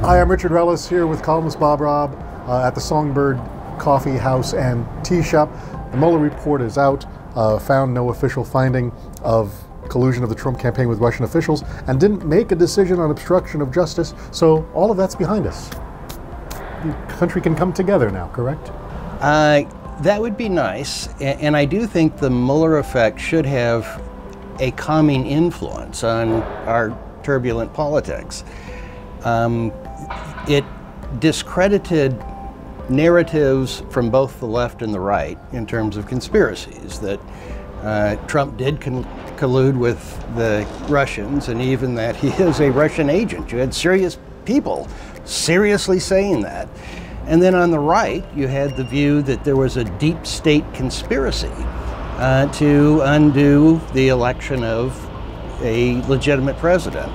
Hi, I'm Richard Rellis here with columnist Bob Robb at the Songbird Coffee House and Tea Shop. The Mueller report is out, found no official finding of collusion of the Trump campaign with Russian officials, and didn't make a decision on obstruction of justice, so all of that's behind us. The country can come together now, correct? That would be nice, and I do think the Mueller effect should have a calming influence on our turbulent politics. It discredited narratives from both the left and the right in terms of conspiracies, that Trump did collude with the Russians, and even that he is a Russian agent. You had serious people seriously saying that. And then on the right, you had the view that there was a deep state conspiracy to undo the election of a legitimate president.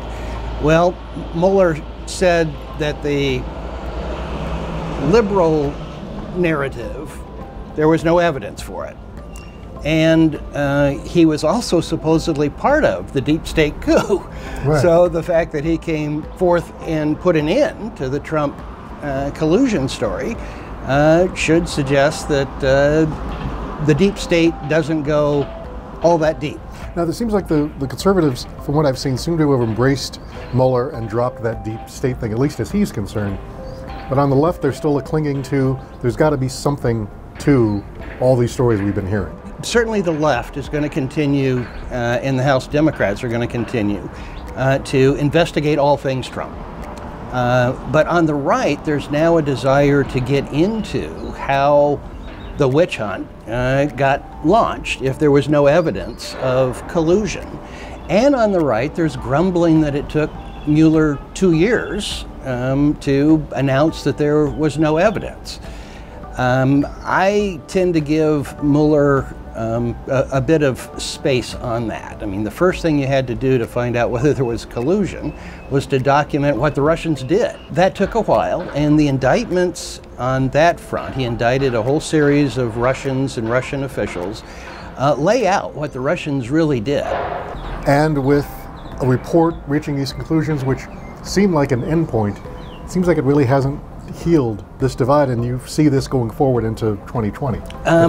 Well, Mueller said that the liberal narrative, there was no evidence for it. And he was also supposedly part of the deep state coup. Right. So the fact that he came forth and put an end to the Trump collusion story should suggest that the deep state doesn't go all that deep. Now, it seems like the conservatives, from what I've seen, seem to have embraced Mueller and dropped that deep state thing, at least as he's concerned. But on the left, they're still clinging to, there's got to be something to all these stories we've been hearing. Certainly the left is going to continue, and the House Democrats are going to continue to investigate all things Trump. But on the right, there's now a desire to get into how the witch hunt got launched if there was no evidence of collusion. And on the right, there's grumbling that it took Mueller 2 years to announce that there was no evidence. I tend to give Mueller a bit of space on that. I mean, the first thing you had to do to find out whether there was collusion was to document what the Russians did. That took a while, and the indictments on that front, he indicted a whole series of Russians and Russian officials, lay out what the Russians really did. And with a report reaching these conclusions, which seem like an endpoint, it seems like it really hasn't healed this divide, and you see this going forward into 2020.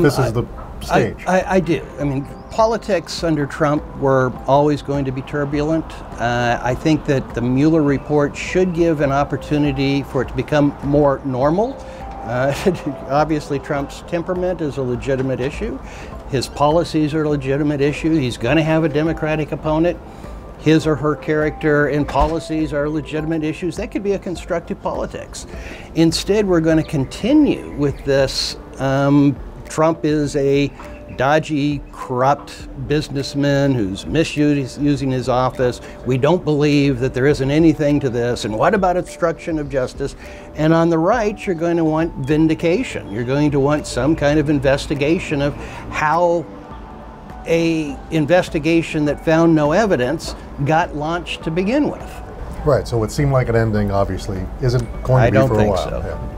This is the stage. I do. I mean, politics under Trump were always going to be turbulent. I think that the Mueller report should give an opportunity for it to become more normal. Obviously, Trump's temperament is a legitimate issue. His policies are a legitimate issue. He's going to have a Democratic opponent. His or her character and policies are legitimate issues. That could be a constructive politics. Instead, we're going to continue with this Trump is a dodgy, corrupt businessman who's misusing his office. We don't believe that there isn't anything to this. And what about obstruction of justice? And on the right, you're going to want vindication. You're going to want some kind of investigation of how a investigation that found no evidence got launched to begin with. Right, so what seemed like an ending obviously isn't going to be for a while. I don't think so. Yeah.